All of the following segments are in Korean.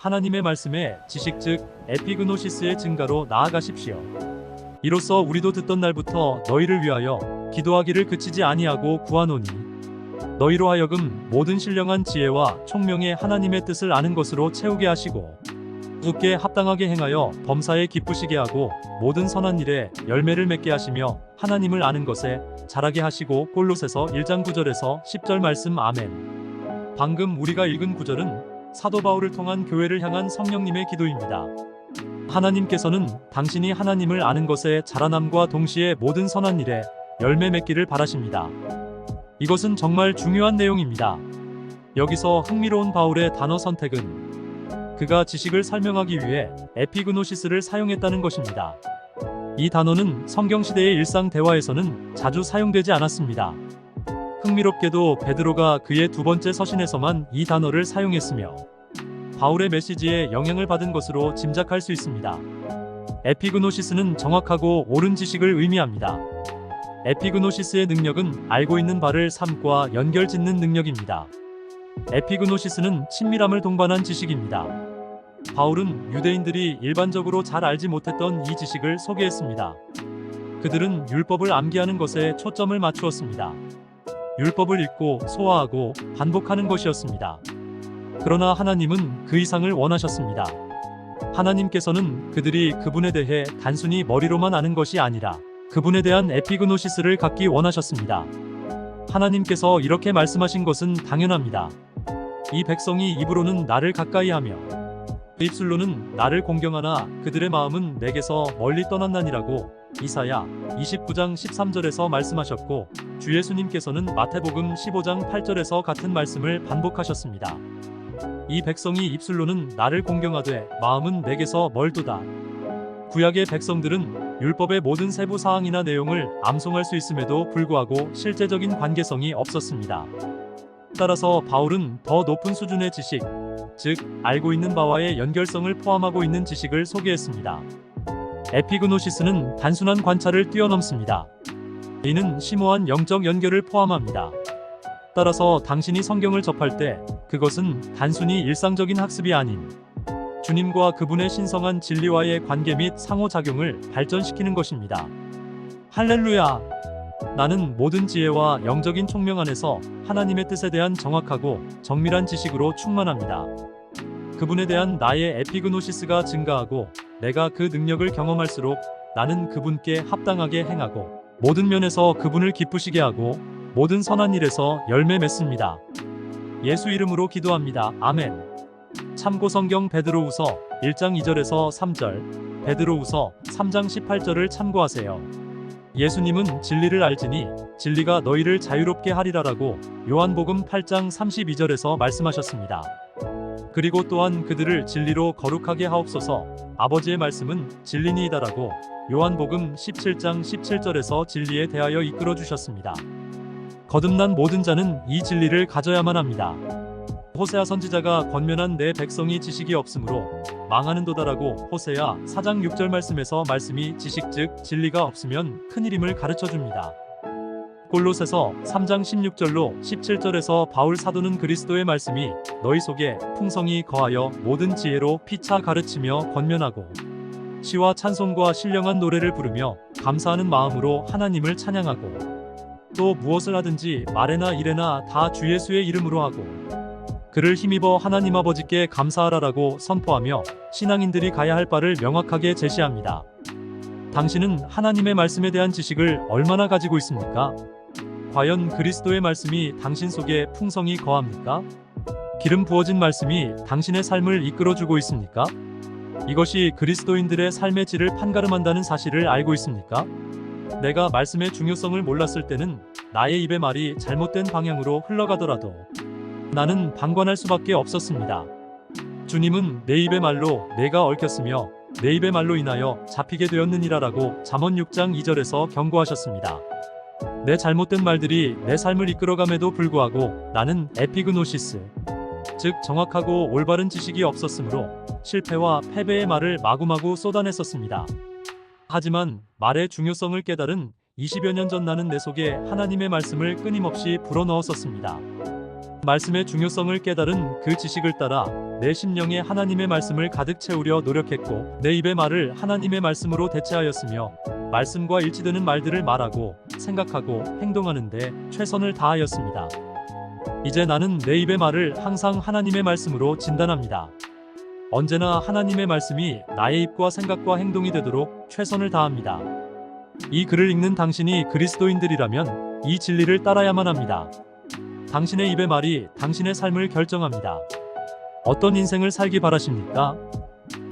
하나님의 말씀에 지식 즉 에피그노시스의 증가로 나아가십시오. 이로써 우리도 듣던 날부터 너희를 위하여 기도하기를 그치지 아니하고 구하노니 너희로 하여금 모든 신령한 지혜와 총명의 하나님의 뜻을 아는 것으로 채우게 하시고 굳게 합당하게 행하여 범사에 기쁘시게 하고 모든 선한 일에 열매를 맺게 하시며 하나님을 아는 것에 자라게 하시고. 골로새서 1장 9절에서 10절 말씀. 아멘. 방금 우리가 읽은 구절은 사도 바울을 통한 교회를 향한 성령님의 기도입니다. 하나님께서는 당신이 하나님을 아는 것에 자라남과 동시에 모든 선한 일에 열매 맺기를 바라십니다. 이것은 정말 중요한 내용입니다. 여기서 흥미로운 바울의 단어 선택은 그가 지식을 설명하기 위해 에피그노시스를 사용했다는 것입니다. 이 단어는 성경시대의 일상 대화에서는 자주 사용되지 않았습니다. 흥미롭게도 베드로가 그의 두 번째 서신에서만 이 단어를 사용했으며 바울의 메시지에 영향을 받은 것으로 짐작할 수 있습니다. 에피그노시스는 정확하고 옳은 지식을 의미합니다. 에피그노시스의 능력은 알고 있는 바를 삶과 연결짓는 능력입니다. 에피그노시스는 친밀함을 동반한 지식입니다. 바울은 유대인들이 일반적으로 잘 알지 못했던 이 지식을 소개했습니다. 그들은 율법을 암기하는 것에 초점을 맞추었습니다. 율법을 읽고 소화하고 반복하는 것이었습니다. 그러나 하나님은 그 이상을 원하셨습니다. 하나님께서는 그들이 그분에 대해 단순히 머리로만 아는 것이 아니라 그분에 대한 에피그노시스를 갖기 원하셨습니다. 하나님께서 이렇게 말씀하신 것은 당연합니다. 이 백성이 입으로는 나를 가까이하며 입술로는 나를 공경하나 그들의 마음은 내게서 멀리 떠났나니라고 이사야 29장 13절에서 말씀하셨고, 주 예수님께서는 마태복음 15장 8절에서 같은 말씀을 반복하셨습니다. 이 백성이 입술로는 나를 공경하되 마음은 내게서 멀도다. 구약의 백성들은 율법의 모든 세부 사항이나 내용을 암송할 수 있음에도 불구하고 실제적인 관계성이 없었습니다. 따라서 바울은 더 높은 수준의 지식, 즉 알고 있는 바와의 연결성을 포함하고 있는 지식을 소개했습니다. 에피그노시스는 단순한 관찰을 뛰어넘습니다. 이는 심오한 영적 연결을 포함합니다. 따라서 당신이 성경을 접할 때 그것은 단순히 일상적인 학습이 아닌 주님과 그분의 신성한 진리와의 관계 및 상호작용을 발전시키는 것입니다. 할렐루야! 나는 모든 지혜와 영적인 총명 안에서 하나님의 뜻에 대한 정확하고 정밀한 지식으로 충만합니다. 그분에 대한 나의 에피그노시스가 증가하고 내가 그 능력을 경험할수록 나는 그분께 합당하게 행하고 모든 면에서 그분을 기쁘시게 하고 모든 선한 일에서 열매 맺습니다. 예수 이름으로 기도합니다. 아멘. 참고 성경 베드로후서 1장 2절에서 3절, 베드로후서 3장 18절을 참고하세요. 예수님은 진리를 알지니 진리가 너희를 자유롭게 하리라라고 요한복음 8장 32절에서 말씀하셨습니다. 그리고 또한 그들을 진리로 거룩하게 하옵소서. 아버지의 말씀은 진리니이다라고 요한복음 17장 17절에서 진리에 대하여 이끌어 주셨습니다. 거듭난 모든 자는 이 진리를 가져야만 합니다. 호세아 선지자가 권면한 내 백성이 지식이 없으므로 망하는도다라고 호세아 4장 6절 말씀에서 말씀이 지식 즉 진리가 없으면 큰일임을 가르쳐줍니다. 골로새서 3장 16절로 17절에서 바울 사도는 그리스도의 말씀이 너희 속에 풍성히 거하여 모든 지혜로 피차 가르치며 권면하고 시와 찬송과 신령한 노래를 부르며 감사하는 마음으로 하나님을 찬양하고 또 무엇을 하든지 말에나 일에나 다 주 예수의 이름으로 하고 그를 힘입어 하나님 아버지께 감사하라라고 선포하며 신앙인들이 가야 할 바를 명확하게 제시합니다. 당신은 하나님의 말씀에 대한 지식을 얼마나 가지고 있습니까? 과연 그리스도의 말씀이 당신 속에 풍성히 거합니까? 기름 부어진 말씀이 당신의 삶을 이끌어주고 있습니까? 이것이 그리스도인들의 삶의 질을 판가름한다는 사실을 알고 있습니까? 내가 말씀의 중요성을 몰랐을 때는 나의 입의 말이 잘못된 방향으로 흘러가더라도 나는 방관할 수밖에 없었습니다. 주님은 내 입의 말로 내가 얽혔으며 내 입의 말로 인하여 잡히게 되었느니라라고 잠언 6장 2절에서 경고하셨습니다. 내 잘못된 말들이 내 삶을 이끌어감에도 불구하고 나는 에피그노시스, 즉 정확하고 올바른 지식이 없었으므로 실패와 패배의 말을 마구마구 쏟아냈었습니다. 하지만 말의 중요성을 깨달은 20여 년 전 나는 내 속에 하나님의 말씀을 끊임없이 불어넣었었습니다. 말씀의 중요성을 깨달은 그 지식을 따라 내 심령에 하나님의 말씀을 가득 채우려 노력했고 내 입의 말을 하나님의 말씀으로 대체하였으며 말씀과 일치되는 말들을 말하고 생각하고 행동하는데 최선을 다하였습니다. 이제 나는 내 입의 말을 항상 하나님의 말씀으로 진단합니다. 언제나 하나님의 말씀이 나의 입과 생각과 행동이 되도록 최선을 다합니다. 이 글을 읽는 당신이 그리스도인들이라면 이 진리를 따라야만 합니다. 당신의 입의 말이 당신의 삶을 결정합니다. 어떤 인생을 살기 바라십니까?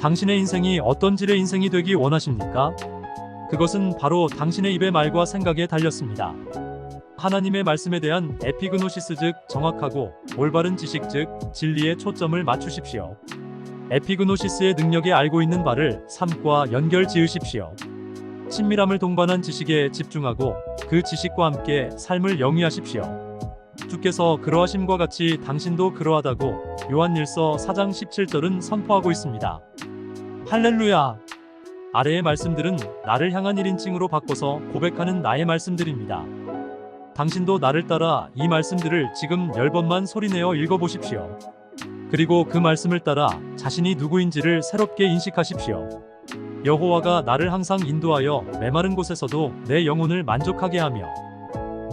당신의 인생이 어떤 질의 인생이 되기 원하십니까? 그것은 바로 당신의 입의 말과 생각에 달렸습니다. 하나님의 말씀에 대한 에피그노시스 즉 정확하고 올바른 지식 즉 진리에 초점을 맞추십시오. 에피그노시스의 능력에 알고 있는 바를 삶과 연결 지으십시오. 친밀함을 동반한 지식에 집중하고 그 지식과 함께 삶을 영위하십시오. 주께서 그러하심과 같이 당신도 그러하다고 요한일서 4장 17절은 선포하고 있습니다. 할렐루야! 아래의 말씀들은 나를 향한 1인칭으로 바꿔서 고백하는 나의 말씀들입니다. 당신도 나를 따라 이 말씀들을 지금 10번만 소리내어 읽어보십시오. 그리고 그 말씀을 따라 자신이 누구인지를 새롭게 인식하십시오. 여호와가 나를 항상 인도하여 메마른 곳에서도 내 영혼을 만족하게 하며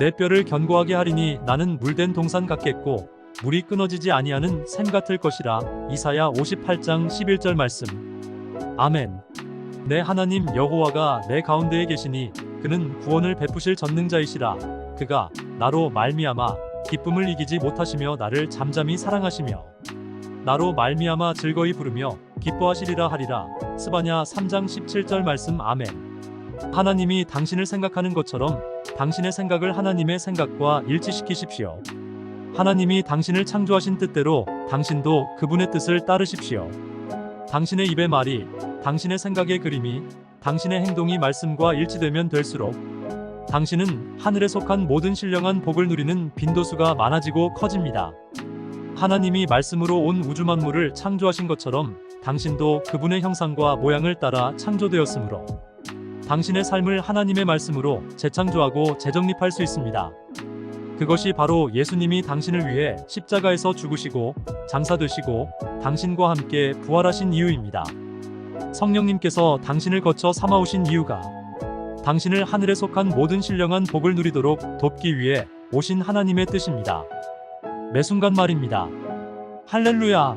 내 뼈를 견고하게 하리니 나는 물된 동산 같겠고 물이 끊어지지 아니하는 샘 같을 것이라. 이사야 58장 11절 말씀. 아멘. 내 하나님 여호와가 내 가운데에 계시니 그는 구원을 베푸실 전능자이시라. 그가 나로 말미암아 기쁨을 이기지 못하시며 나를 잠잠히 사랑하시며 나로 말미암아 즐거이 부르며 기뻐하시리라 하리라. 스바냐 3장 17절 말씀. 아멘. 하나님이 당신을 생각하는 것처럼 당신의 생각을 하나님의 생각과 일치시키십시오. 하나님이 당신을 창조하신 뜻대로 당신도 그분의 뜻을 따르십시오. 당신의 입의 말이 당신의 생각의 그림이 당신의 행동이 말씀과 일치되면 될수록 당신은 하늘에 속한 모든 신령한 복을 누리는 빈도수가 많아지고 커집니다. 하나님이 말씀으로 온 우주 만물을 창조하신 것처럼 당신도 그분의 형상과 모양을 따라 창조되었으므로 당신의 삶을 하나님의 말씀으로 재창조하고 재정립할 수 있습니다. 그것이 바로 예수님이 당신을 위해 십자가에서 죽으시고 장사되시고 당신과 함께 부활하신 이유입니다. 성령님께서 당신을 거쳐 삼아오신 이유가 당신을 하늘에 속한 모든 신령한 복을 누리도록 돕기 위해 오신 하나님의 뜻입니다. 매 순간 말입니다. 할렐루야!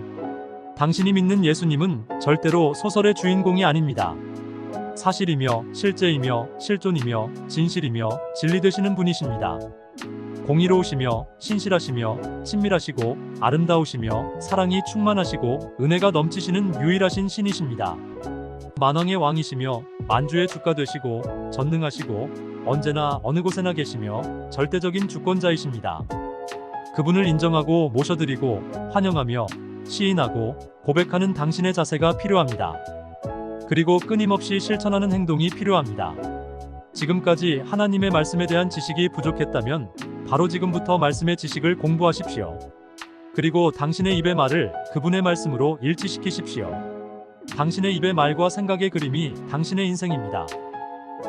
당신이 믿는 예수님은 절대로 소설의 주인공이 아닙니다. 사실이며 실제이며 실존이며 진실이며 진리 되시는 분이십니다. 공의로우시며 신실하시며 친밀하시고 아름다우시며 사랑이 충만하시고 은혜가 넘치시는 유일하신 신이십니다. 만왕의 왕이시며 만주의 주가 되시고 전능하시고 언제나 어느 곳에나 계시며 절대적인 주권자이십니다. 그분을 인정하고 모셔드리고 환영하며 시인하고 고백하는 당신의 자세가 필요합니다. 그리고 끊임없이 실천하는 행동이 필요합니다. 지금까지 하나님의 말씀에 대한 지식이 부족했다면 바로 지금부터 말씀의 지식을 공부하십시오. 그리고 당신의 입의 말을 그분의 말씀으로 일치시키십시오. 당신의 입의 말과 생각의 그림이 당신의 인생입니다.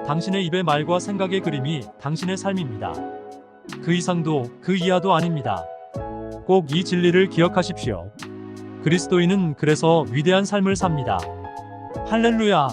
당신의 입의 말과 생각의 그림이 당신의 삶입니다. 그 이상도 그 이하도 아닙니다. 꼭 이 진리를 기억하십시오. 그리스도인은 그래서 위대한 삶을 삽니다. 할렐루야!